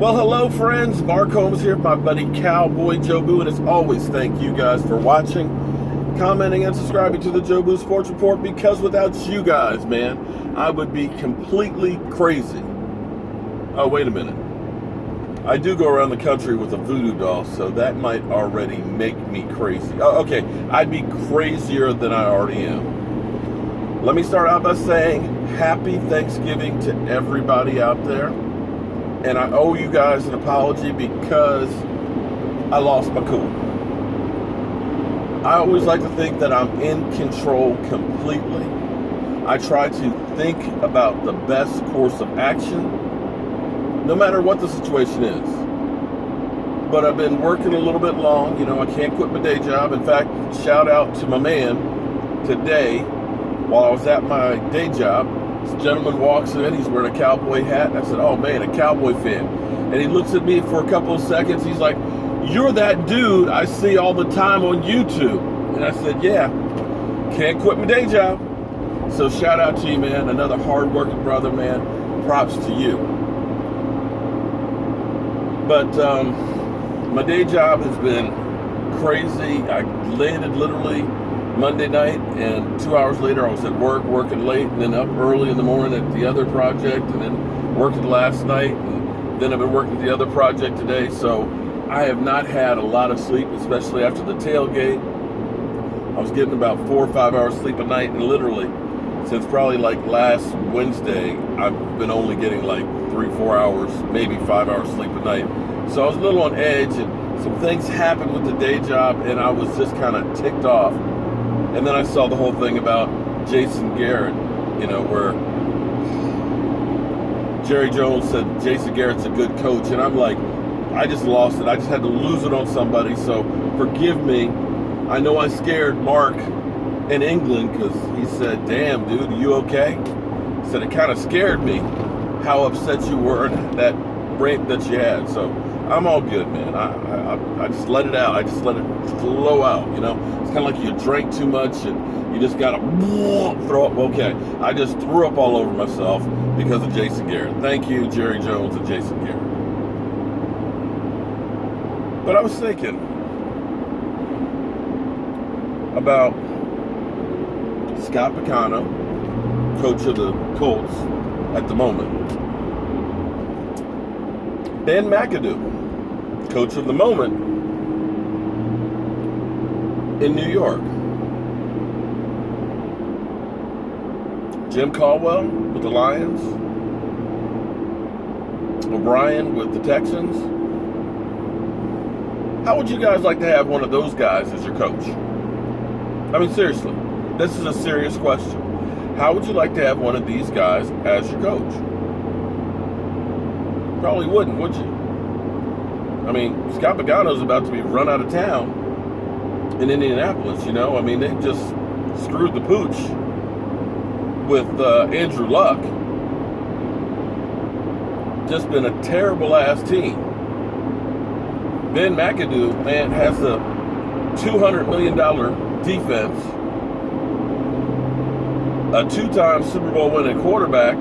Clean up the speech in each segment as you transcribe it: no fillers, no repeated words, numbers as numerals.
Well, hello friends, Mark Holmes here with my buddy Cowboy Jobu, and as always, thank you guys for watching, commenting, and subscribing to the Jobu Sports Report, because without you guys, man, I would be completely crazy. Oh, wait a minute. I do go around the country with a voodoo doll, so that might already make me crazy. Oh, okay, I'd be crazier than I already am. Let me start out by saying happy Thanksgiving to everybody out there. And I owe you guys an apology because I lost my cool. I always like to think that I'm in control completely. I try to think about the best course of action, no matter what the situation is. But I've been working a little bit long. You know, I can't quit my day job. In fact, shout out to my man today while I was at my day job. This gentleman walks in, he's wearing a cowboy hat. I said, oh man, a cowboy fan. And he looks at me for a couple of seconds. He's like, you're that dude I see all the time on YouTube. And I said, yeah, can't quit my day job. So shout out to you, man. Another hard-working brother, man. Props to you. But my day job has been crazy. I landed literally Monday night, and 2 hours later I was at work, working late, and then up early in the morning at the other project, and then working last night, and then I've been working the other project today. So I have not had a lot of sleep, especially after the tailgate. I was getting about 4 or 5 hours sleep a night, and literally since probably like last Wednesday, I've been only getting like 3-4 hours, maybe 5 hours sleep a night. So I was a little on edge, and some things happened with the day job, and I was just kind of ticked off. And then I saw the whole thing about Jason Garrett, you know, where Jerry Jones said Jason Garrett's a good coach. And I'm like, I just lost it. I just had to lose it on somebody. So forgive me. I know I scared Mark in England because he said, damn, dude, are you okay? He said it kind of scared me how upset you were and that break that you had. So I'm all good, man. I just let it out. I just let it flow out, you know. It's kind of like you drank too much and you just got to throw up. Okay, I just threw up all over myself because of Jason Garrett. Thank you, Jerry Jones and Jason Garrett. But I was thinking about Scott Picano, coach of the Colts at the moment. Ben McAdoo, coach of the moment in New York. Jim Caldwell with the Lions. O'Brien with the Texans. How would you guys like to have one of those guys as your coach? I mean, seriously, this is a serious question. How would you like to have one of these guys as your coach? Probably wouldn't, would you? I mean, Scott Pagano's about to be run out of town in Indianapolis, you know? I mean, they just screwed the pooch with Andrew Luck. Just been a terrible-ass team. Ben McAdoo, man, has a $200 million defense, a two-time Super Bowl winning quarterback,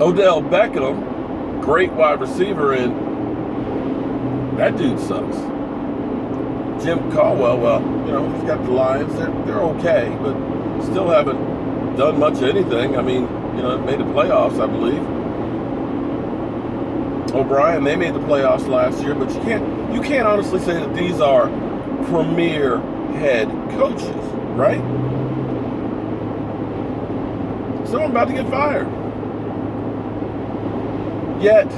Odell Beckham, great wide receiver, and that dude sucks. Jim Caldwell, well, you know, he's got the Lions. They're okay, but still haven't done much of anything. I mean, you know, made the playoffs, I believe. O'Brien, they made the playoffs last year, but you can't honestly say that these are premier head coaches, right? Someone about to get fired. Yet,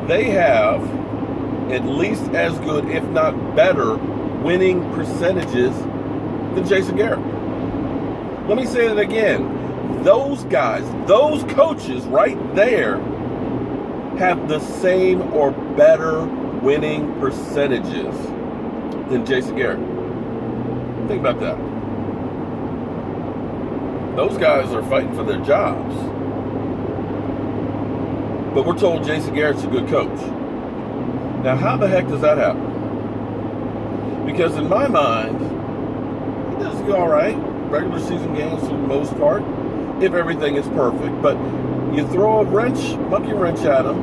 they have at least as good, if not better, winning percentages than Jason Garrett. Let me say it again. Those guys, those coaches right there have the same or better winning percentages than Jason Garrett. Think about that. Those guys are fighting for their jobs. But we're told Jason Garrett's a good coach. Now, how the heck does that happen? Because in my mind, he does go all right. Regular season games for the most part, if everything is perfect. But you throw a monkey wrench at him,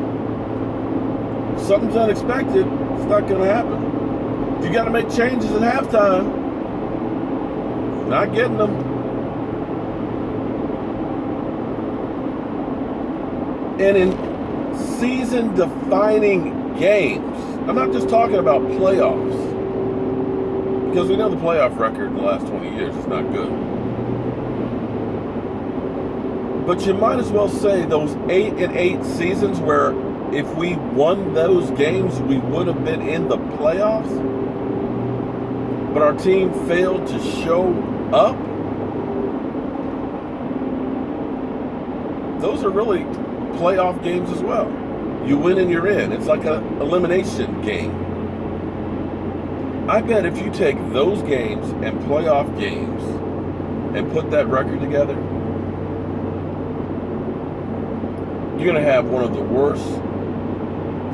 something's unexpected, it's not going to happen. If you got to make changes at halftime, not getting them. And in season-defining games, I'm not just talking about playoffs, because we know the playoff record in the last 20 years is not good. But you might as well say those 8-8 seasons where if we won those games, we would have been in the playoffs, but our team failed to show up. Those are really playoff games as well. You win and you're in. It's like an elimination game. I bet if you take those games and playoff games and put that record together, you're going to have one of the worst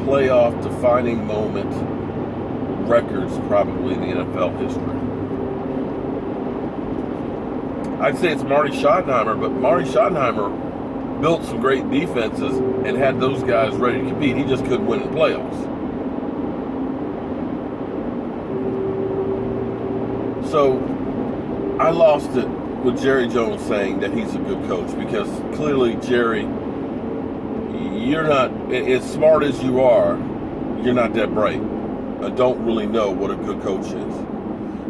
playoff defining moment records probably in the NFL history. I'd say it's Marty Schottenheimer, but Marty Schottenheimer built some great defenses and had those guys ready to compete. He just couldn't win in the playoffs. So I lost it with Jerry Jones saying that he's a good coach, because clearly, Jerry, you're not, as smart as you are, you're not that bright. I don't really know what a good coach is.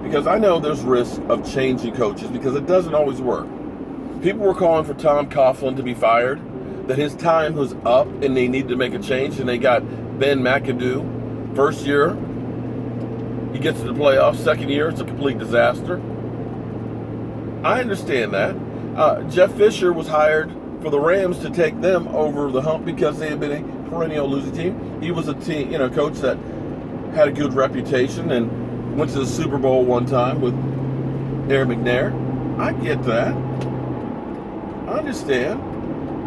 Because I know there's risk of changing coaches, because it doesn't always work. People were calling for Tom Coughlin to be fired, that his time was up and they needed to make a change, and they got Ben McAdoo. First year, he gets to the playoffs. Second year, it's a complete disaster. I understand that. Jeff Fisher was hired for the Rams to take them over the hump because they had been a perennial losing team. He was a coach that had a good reputation and went to the Super Bowl one time with Aaron McNair. I get that. I understand.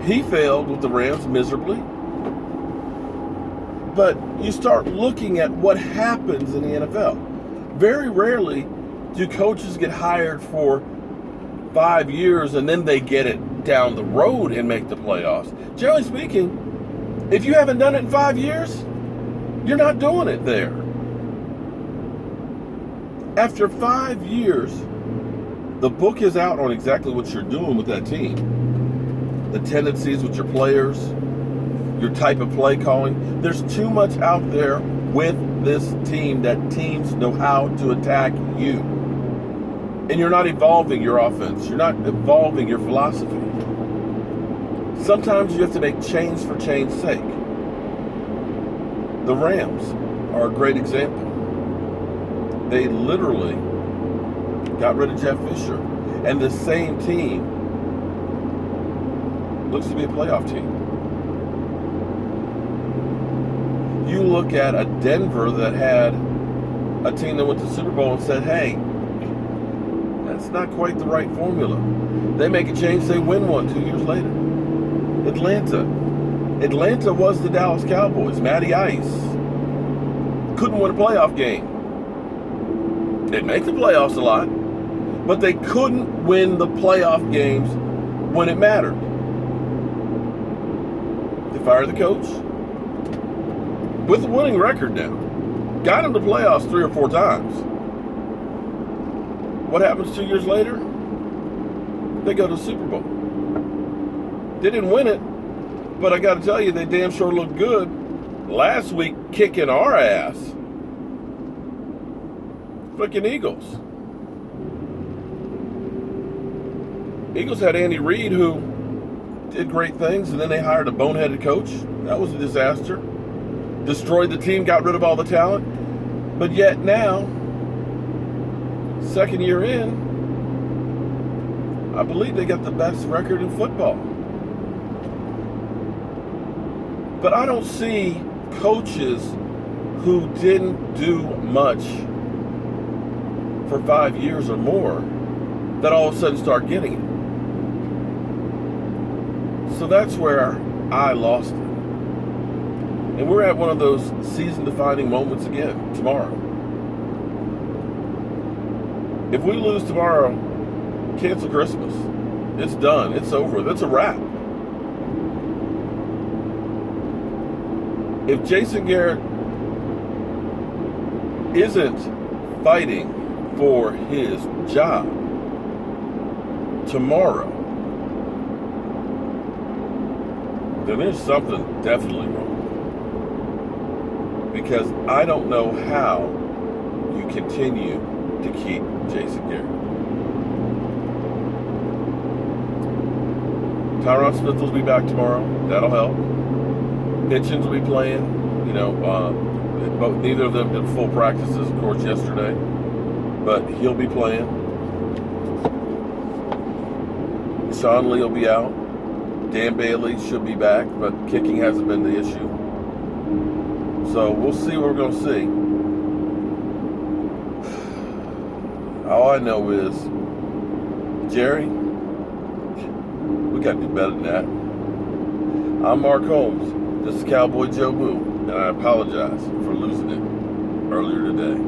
He failed with the Rams miserably. But you start looking at what happens in the NFL. Very rarely do coaches get hired for 5 years and then they get it down the road and make the playoffs. Generally speaking, if you haven't done it in 5 years, you're not doing it there. After 5 years, the book is out on exactly what you're doing with that team. The tendencies with your players, your type of play calling. There's too much out there with this team that teams know how to attack you. And you're not evolving your offense. You're not evolving your philosophy. Sometimes you have to make change for change's sake. The Rams are a great example. They literally got rid of Jeff Fisher, and the same team looks to be a playoff team. You look at a Denver that had a team that went to the Super Bowl and said, hey, that's not quite the right formula. They make a change, they win one 2 years later. Atlanta was the Dallas Cowboys. Matty Ice couldn't win a playoff game. They'd make the playoffs a lot, but they couldn't win the playoff games when it mattered. They fired the coach with a winning record now. Got him to playoffs 3 or 4 times. What happens 2 years later? They go to the Super Bowl. They didn't win it, but I got to tell you, they damn sure looked good last week, kicking our ass. Freaking Eagles. Eagles had Andy Reid, who did great things, and then they hired a boneheaded coach. That was a disaster. Destroyed the team, got rid of all the talent. But yet now, second year in, I believe they got the best record in football. But I don't see coaches who didn't do much for 5 years or more that all of a sudden start getting it. So that's where I lost it. And we're at one of those season-defining moments again tomorrow. If we lose tomorrow, cancel Christmas. It's done. It's over. That's a wrap. if Jason Garrett isn't fighting for his job tomorrow, then there's something definitely wrong. Because I don't know how you continue to keep Jason Garrett. Tyron Smith will be back tomorrow. That'll help. Hitchens will be playing. You know, neither of them did full practices, of course, yesterday. But he'll be playing. Sean Lee will be out. Dan Bailey should be back, but kicking hasn't been the issue. So we'll see what we're going to see. All I know is, Jerry, we got to do better than that. I'm Mark Holmes. This is Cowboy Joe Boo, and I apologize for losing it earlier today.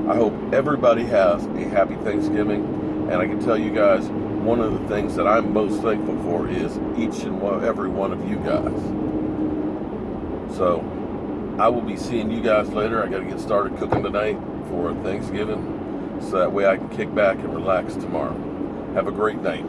I hope everybody has a happy Thanksgiving, and I can tell you guys, one of the things that I'm most thankful for is each and every one of you guys. So I will be seeing you guys later. I got to get started cooking tonight for Thanksgiving, so that way I can kick back and relax tomorrow. Have a great night.